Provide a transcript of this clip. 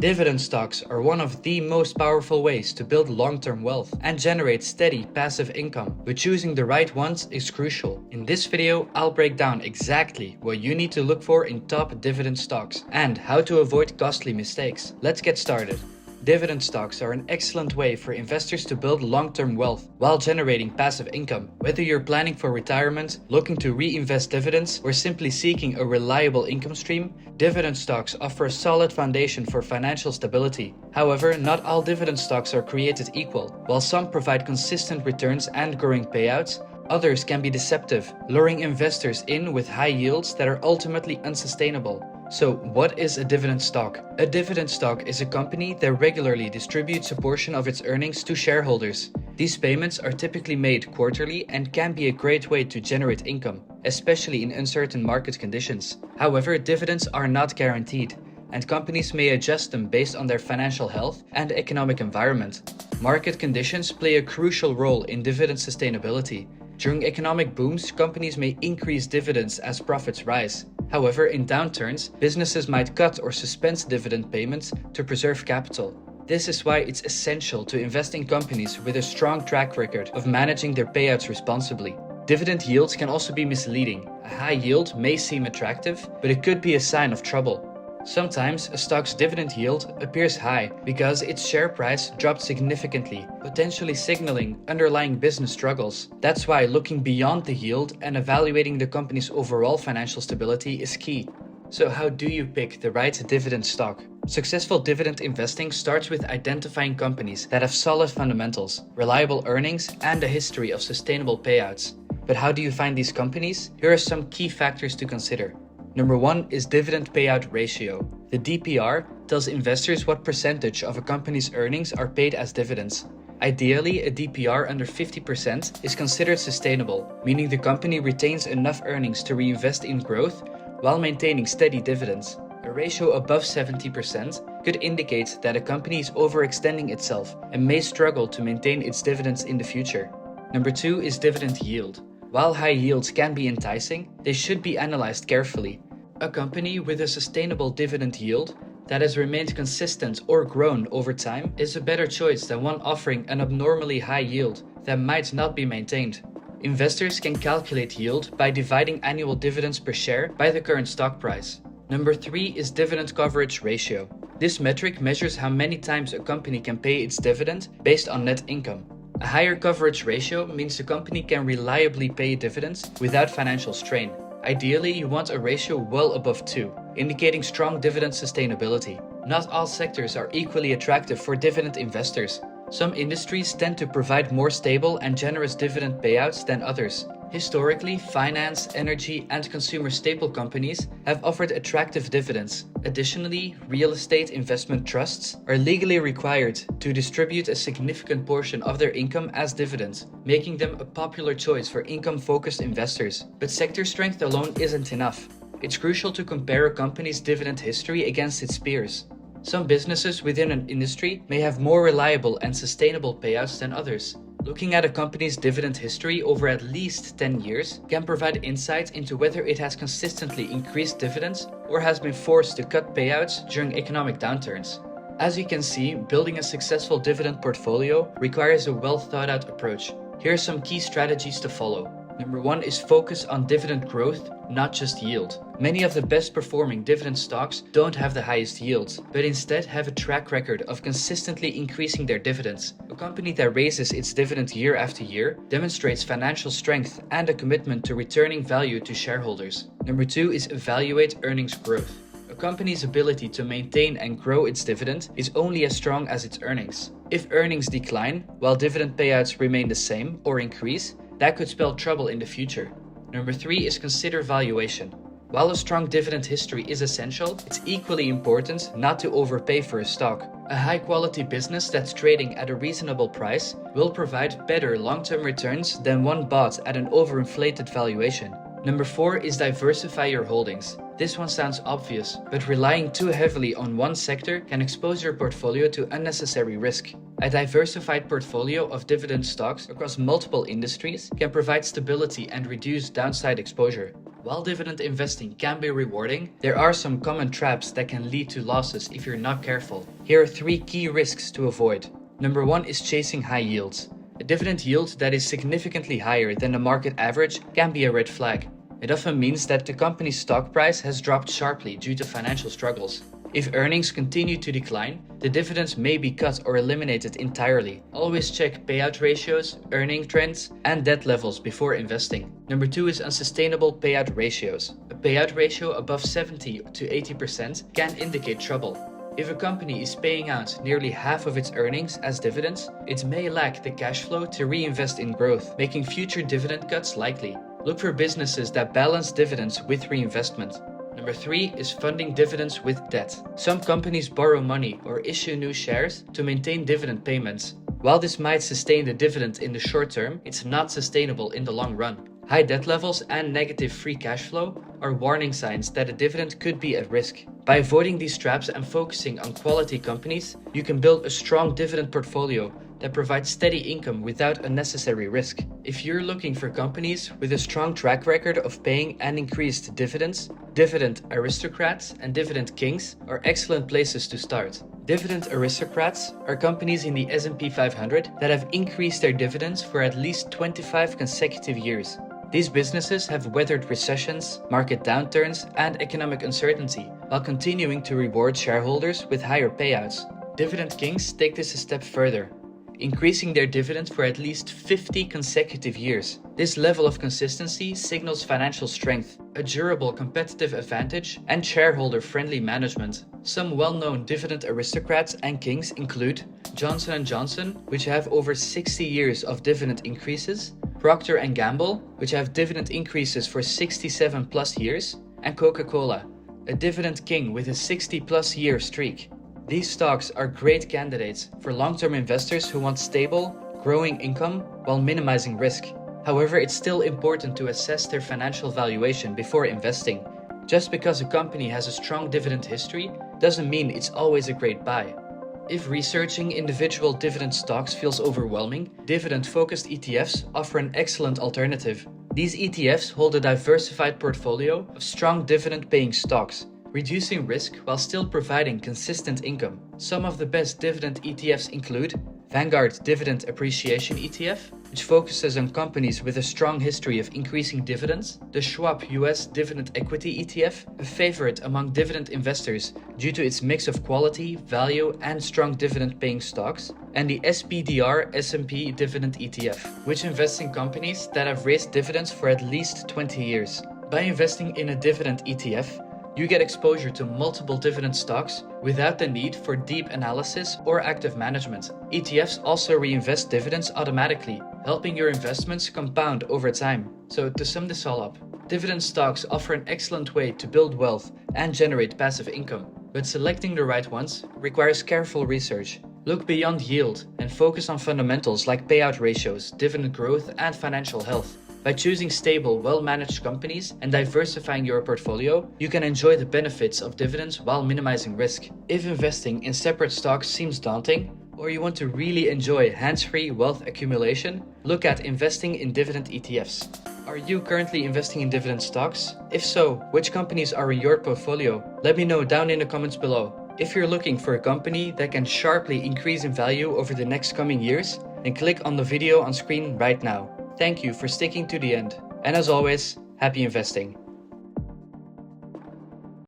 Dividend stocks are one of the most powerful ways to build long-term wealth and generate steady passive income, but choosing the right ones is crucial. In this video, I'll break down exactly what you need to look for in top dividend stocks and how to avoid costly mistakes. Let's get started. Dividend stocks are an excellent way for investors to build long-term wealth while generating passive income. Whether you're planning for retirement, looking to reinvest dividends, or simply seeking a reliable income stream, dividend stocks offer a solid foundation for financial stability. However, not all dividend stocks are created equal. While some provide consistent returns and growing payouts, others can be deceptive, luring investors in with high yields that are ultimately unsustainable. So, what is a dividend stock? A dividend stock is a company that regularly distributes a portion of its earnings to shareholders. These payments are typically made quarterly and can be a great way to generate income, especially in uncertain market conditions. However, dividends are not guaranteed, and companies may adjust them based on their financial health and economic environment. Market conditions play a crucial role in dividend sustainability. During economic booms, companies may increase dividends as profits rise. However, in downturns, businesses might cut or suspend dividend payments to preserve capital. This is why it's essential to invest in companies with a strong track record of managing their payouts responsibly. Dividend yields can also be misleading. A high yield may seem attractive, but it could be a sign of trouble. Sometimes a stock's dividend yield appears high because its share price dropped significantly, potentially signaling underlying business struggles. That's why looking beyond the yield and evaluating the company's overall financial stability is key. So how do you pick the right dividend stock? Successful dividend investing starts with identifying companies that have solid fundamentals, reliable earnings, and a history of sustainable payouts. But how do you find these companies? Here are some key factors to consider. Number 1 is dividend payout ratio. The DPR tells investors what percentage of a company's earnings are paid as dividends. Ideally, a DPR under 50% is considered sustainable, meaning the company retains enough earnings to reinvest in growth while maintaining steady dividends. A ratio above 70% could indicate that a company is overextending itself and may struggle to maintain its dividends in the future. Number 2 is dividend yield. While high yields can be enticing, they should be analyzed carefully. A company with a sustainable dividend yield that has remained consistent or grown over time is a better choice than one offering an abnormally high yield that might not be maintained. Investors can calculate yield by dividing annual dividends per share by the current stock price. Number 3 is dividend coverage ratio. This metric measures how many times a company can pay its dividend based on net income. A higher coverage ratio means the company can reliably pay dividends without financial strain. Ideally, you want a ratio well above 2, indicating strong dividend sustainability. Not all sectors are equally attractive for dividend investors. Some industries tend to provide more stable and generous dividend payouts than others. Historically, finance, energy, and consumer staple companies have offered attractive dividends. Additionally, real estate investment trusts are legally required to distribute a significant portion of their income as dividends, making them a popular choice for income-focused investors. But sector strength alone isn't enough. It's crucial to compare a company's dividend history against its peers. Some businesses within an industry may have more reliable and sustainable payouts than others. Looking at a company's dividend history over at least 10 years can provide insight into whether it has consistently increased dividends or has been forced to cut payouts during economic downturns. As you can see, building a successful dividend portfolio requires a well-thought-out approach. Here are some key strategies to follow. Number 1 is focus on dividend growth, not just yield. Many of the best performing dividend stocks don't have the highest yields, but instead have a track record of consistently increasing their dividends. A company that raises its dividend year after year demonstrates financial strength and a commitment to returning value to shareholders. Number 2 is evaluate earnings growth. A company's ability to maintain and grow its dividend is only as strong as its earnings. If earnings decline while dividend payouts remain the same or increase, that could spell trouble in the future. Number 3 is consider valuation. While a strong dividend history is essential, it's equally important not to overpay for a stock. A high-quality business that's trading at a reasonable price will provide better long-term returns than one bought at an overinflated valuation. Number 4 is diversify your holdings. This one sounds obvious, but relying too heavily on one sector can expose your portfolio to unnecessary risk. A diversified portfolio of dividend stocks across multiple industries can provide stability and reduce downside exposure. While dividend investing can be rewarding, there are some common traps that can lead to losses if you're not careful. Here are 3 key risks to avoid. Number 1 is chasing high yields. A dividend yield that is significantly higher than the market average can be a red flag. It often means that the company's stock price has dropped sharply due to financial struggles. If earnings continue to decline, the dividends may be cut or eliminated entirely. Always check payout ratios, earning trends, and debt levels before investing. Number 2 is unsustainable payout ratios. A payout ratio above 70 to 80% can indicate trouble. If a company is paying out nearly half of its earnings as dividends, it may lack the cash flow to reinvest in growth, making future dividend cuts likely. Look for businesses that balance dividends with reinvestment. Number 3 is funding dividends with debt. Some companies borrow money or issue new shares to maintain dividend payments. While this might sustain the dividend in the short term, it's not sustainable in the long run. High debt levels and negative free cash flow are warning signs that a dividend could be at risk. By avoiding these traps and focusing on quality companies, you can build a strong dividend portfolio that provides steady income without unnecessary risk. If you're looking for companies with a strong track record of paying and increased dividends, Dividend Aristocrats and Dividend Kings are excellent places to start. Dividend Aristocrats are companies in the S&P 500 that have increased their dividends for at least 25 consecutive years. These businesses have weathered recessions, market downturns, and economic uncertainty, while continuing to reward shareholders with higher payouts. Dividend Kings take this a step further, increasing their dividends for at least 50 consecutive years. This level of consistency signals financial strength, a durable competitive advantage, and shareholder-friendly management. Some well-known dividend aristocrats and kings include Johnson & Johnson, which have over 60 years of dividend increases, Procter & Gamble, which have dividend increases for 67 plus years, and Coca-Cola, a dividend king with a 60 plus year streak. These stocks are great candidates for long-term investors who want stable, growing income while minimizing risk. However, it's still important to assess their financial valuation before investing. Just because a company has a strong dividend history doesn't mean it's always a great buy. If researching individual dividend stocks feels overwhelming, dividend-focused ETFs offer an excellent alternative. These ETFs hold a diversified portfolio of strong dividend-paying stocks, reducing risk while still providing consistent income. Some of the best dividend ETFs include Vanguard Dividend Appreciation ETF, which focuses on companies with a strong history of increasing dividends, the Schwab US Dividend Equity ETF, a favorite among dividend investors due to its mix of quality, value, and strong dividend-paying stocks, and the SPDR S&P Dividend ETF, which invests in companies that have raised dividends for at least 20 years. By investing in a dividend ETF, you get exposure to multiple dividend stocks without the need for deep analysis or active management. ETFs also reinvest dividends automatically, helping your investments compound over time. So to sum this all up, dividend stocks offer an excellent way to build wealth and generate passive income. But selecting the right ones requires careful research. Look beyond yield and focus on fundamentals like payout ratios, dividend growth, and financial health. By choosing stable, well-managed companies and diversifying your portfolio, you can enjoy the benefits of dividends while minimizing risk. If investing in separate stocks seems daunting, or you want to really enjoy hands-free wealth accumulation, look at investing in dividend ETFs. Are you currently investing in dividend stocks? If so, which companies are in your portfolio? Let me know down in the comments below. If you're looking for a company that can sharply increase in value over the next coming years, then click on the video on screen right now. Thank you for sticking to the end. And as always, happy investing.